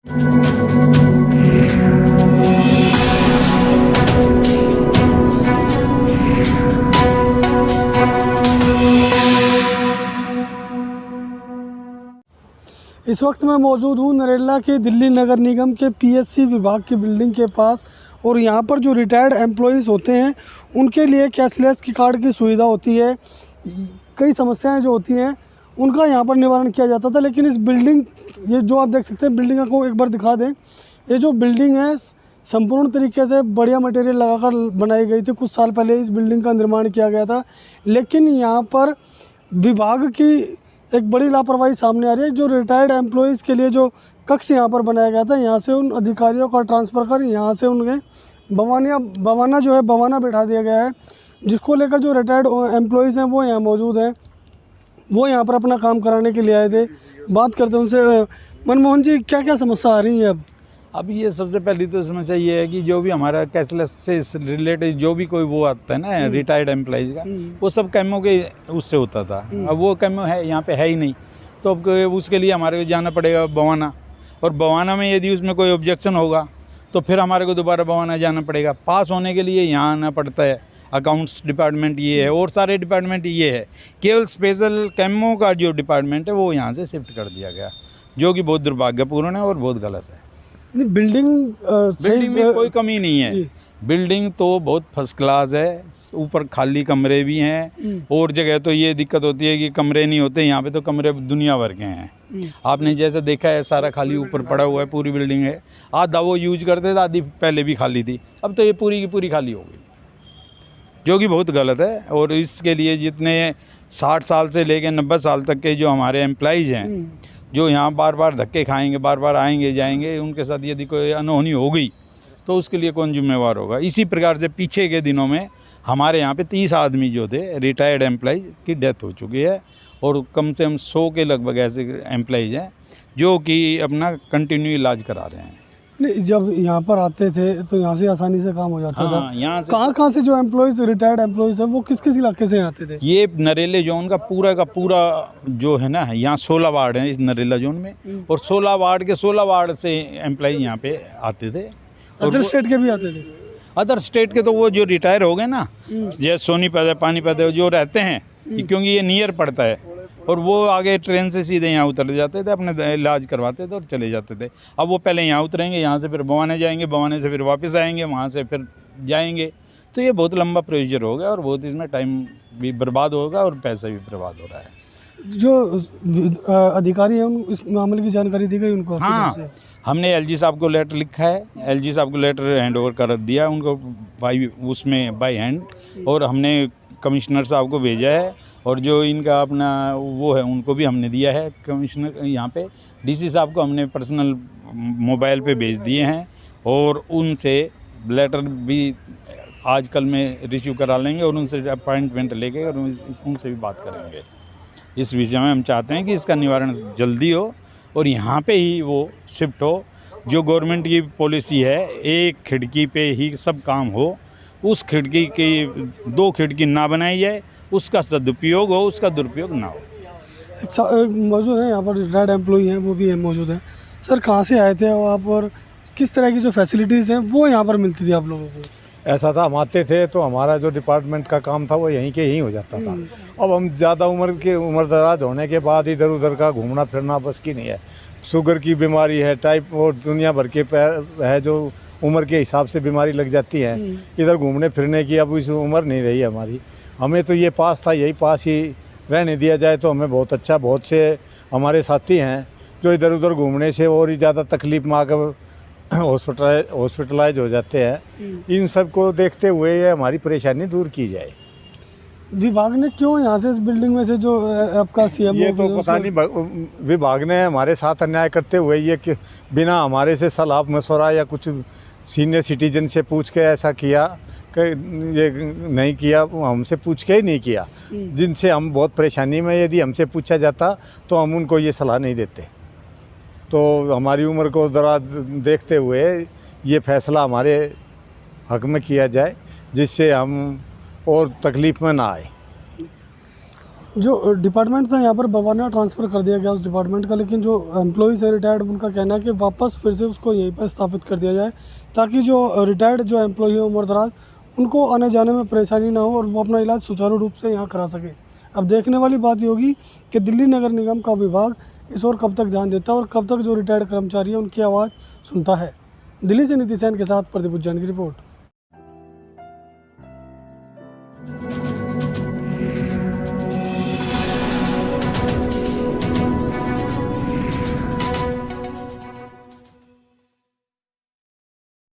इस वक्त मैं मौजूद हूँ नरेला के दिल्ली नगर निगम के पीएचसी विभाग की बिल्डिंग के पास। और यहाँ पर जो रिटायर्ड एम्प्लॉइज़ होते हैं उनके लिए कैशलेस की कार्ड की सुविधा होती है। कई समस्याएं जो होती हैं उनका यहाँ पर निवारण किया जाता था। लेकिन इस बिल्डिंग, ये जो आप देख सकते हैं बिल्डिंग को एक बार दिखा दें, ये जो बिल्डिंग है संपूर्ण तरीके से बढ़िया मटेरियल लगाकर बनाई गई थी। कुछ साल पहले इस बिल्डिंग का निर्माण किया गया था, लेकिन यहाँ पर विभाग की एक बड़ी लापरवाही सामने आ रही है। जो रिटायर्ड एम्प्लॉइज़ के लिए जो कक्ष यहाँ पर बनाया गया था, यहाँ से उन अधिकारियों का ट्रांसफ़र कर यहाँ से उनके बवाना बैठा दिया गया है, जिसको लेकर जो रिटायर्ड एम्प्लॉइज़ हैं वो यहाँ मौजूद हैं। वो यहाँ पर अपना काम कराने के लिए आए थे। बात करते हैं उनसे। मनमोहन जी, क्या क्या समस्या आ रही है अब ये सबसे पहली तो समस्या ये है कि जो भी हमारा कैशलेस से रिलेटेड जो भी कोई वो आता है ना रिटायर्ड एम्प्लॉइज का, वो सब कैमो के उससे होता था। अब वो कैमो है यहाँ पे है ही नहीं, तो अब उसके लिए हमारे को जाना पड़ेगा बवाना। और बवाना में यदि उसमें कोई ऑब्जेक्शन होगा तो फिर हमारे को दोबारा बवाना जाना पड़ेगा। पास होने के लिए यहाँ आना पड़ता है। अकाउंट्स डिपार्टमेंट ये है और सारे डिपार्टमेंट ये है। केवल स्पेशल कैमो का जो डिपार्टमेंट है वो यहाँ से शिफ्ट कर दिया गया, जो कि बहुत दुर्भाग्यपूर्ण है और बहुत गलत है। बिल्डिंग में कोई कमी नहीं है, बिल्डिंग तो बहुत फर्स्ट क्लास है। ऊपर खाली कमरे भी हैं, और जगह तो ये दिक्कत होती है कि कमरे नहीं होते। यहाँ पे तो कमरे दुनिया भर के हैं। आपने जैसे देखा है सारा खाली ऊपर पड़ा हुआ है, पूरी बिल्डिंग है। आधा वो यूज करते थे, आधी पहले भी खाली थी, अब तो ये पूरी की पूरी खाली हो गई, जो कि बहुत गलत है। और इसके लिए जितने 60 साल से लेकर 90 साल तक के जो हमारे एम्प्लॉइज़ हैं, जो यहाँ बार बार धक्के खाएंगे, बार बार आएंगे जाएंगे, उनके साथ यदि कोई अनहोनी हो गई तो उसके लिए कौन जिम्मेवार होगा। इसी प्रकार से पीछे के दिनों में हमारे यहाँ पे 30 आदमी जो थे रिटायर्ड एम्प्लॉइज की डेथ हो चुकी है, और कम से कम 100 के लगभग ऐसे एम्प्लॉइज हैं जो कि अपना कंटिन्यू इलाज करा रहे हैं। नहीं, जब यहाँ पर आते थे तो यहाँ से आसानी से काम हो जाता था। यहाँ से कहाँ से जो एम्प्लॉइज रिटायर्ड एम्प्लॉइज हैं वो किस किस इलाके से आते थे? ये नरेला जोन का पूरा जो है ना, यहाँ 16 वार्ड हैं इस नरेला जोन में, और 16 वार्ड के 16 वार्ड से एम्प्लॉय यहाँ पे आते थे। अदर स्टेट के भी आते थे? अदर स्टेट के तो वो जो रिटायर हो गए ना, जैसे सोनीपत, पानीपत जो रहते हैं, क्योंकि ये नियर पड़ता है, और वो आगे ट्रेन से सीधे यहाँ उतर जाते थे, अपने इलाज करवाते थे और चले जाते थे। अब वो पहले यहाँ उतरेंगे, यहाँ से फिर बवाने जाएंगे, बवाने से फिर वापस आएंगे, वहाँ से फिर जाएंगे। तो ये बहुत लंबा प्रोसीजर होगा और बहुत इसमें टाइम भी बर्बाद होगा और पैसा भी बर्बाद हो रहा है। जो अधिकारी हैं उन इस मामले की जानकारी दी गई उनको? हाँ, हमने एलजी साहब को लेटर लिखा है, एलजी साहब को लेटर हैंड ओवर कर दिया उनको बाई हैंड, और हमने कमिश्नर साहब को भेजा है, और जो इनका अपना वो है उनको भी हमने दिया है। कमिश्नर यहाँ पे डीसी साहब को हमने पर्सनल मोबाइल पे भेज दिए हैं, और उनसे लेटर भी आज कल में रिसीव करा लेंगे, और उनसे अपॉइंटमेंट लेके और उनसे भी बात करेंगे। इस विषय में हम चाहते हैं कि इसका निवारण जल्दी हो और यहाँ पे ही वो शिफ्ट हो। जो गवर्नमेंट की पॉलिसी है, एक खिड़की पे ही सब काम हो, उस खिड़की की 2 खिड़की ना बनाई जाए, उसका सदुपयोग हो, उसका दुरुपयोग ना हो। मौजूद है यहाँ पर रिटायर्ड एम्प्लॉई हैं, वो भी मौजूद हैं। सर, कहाँ से आए थे आप और किस तरह की जो फैसिलिटीज़ हैं वो यहाँ पर मिलती थी आप लोगों को? ऐसा था, हम आते थे तो हमारा जो डिपार्टमेंट का काम था वो यहीं के यहीं हो जाता था। अब हम ज़्यादा उम्र दराज होने के बाद इधर उधर का घूमना फिरना बस की नहीं है। शुगर की बीमारी है, टाइप और दुनिया भर के है जो उम्र के हिसाब से बीमारी लग जाती है। इधर घूमने फिरने की अब इस उम्र नहीं रही हमारी। हमें तो ये पास था, यही पास ही रहने दिया जाए तो हमें बहुत अच्छा। बहुत से हमारे साथी हैं जो इधर उधर घूमने से और ही ज़्यादा तकलीफ में आकर हॉस्पिटलाइज हो जाते हैं। इन सब को देखते हुए ये हमारी परेशानी दूर की जाए। विभाग ने क्यों यहाँ से इस बिल्डिंग में से जो आपका सीएम, ये तो पता नहीं, विभाग ने हमारे साथ अन्याय करते हुए ये कि बिना हमारे से सलाह मशवरा या कुछ सीनियर सिटीजन से पूछ के ऐसा किया कि ये नहीं किया, हमसे पूछ के ही नहीं किया, जिनसे हम बहुत परेशानी में। यदि हमसे पूछा जाता तो हम उनको ये सलाह नहीं देते। तो हमारी उम्र को दराज देखते हुए ये फैसला हमारे हक में किया जाए, जिससे हम और तकलीफ़ में ना आए। जो डिपार्टमेंट था यहाँ पर बवाना ट्रांसफ़र कर दिया गया उस डिपार्टमेंट का, लेकिन जो एम्प्लॉइज़ है रिटायर्ड उनका कहना है कि वापस फिर से उसको यहीं पर स्थापित कर दिया जाए, ताकि जो रिटायर्ड जो एम्प्लॉई है उम्रदराज उनको आने जाने में परेशानी ना हो और वो अपना इलाज सुचारू रूप से यहाँ करा सके। अब देखने वाली बात ये होगी कि दिल्ली नगर निगम का विभाग इस ओर कब तक ध्यान देता है और कब तक जो रिटायर्ड कर्मचारी है उनकी आवाज़ सुनता है। दिल्ली से नीति सेन के साथ प्रदीप उज्जैन की रिपोर्ट।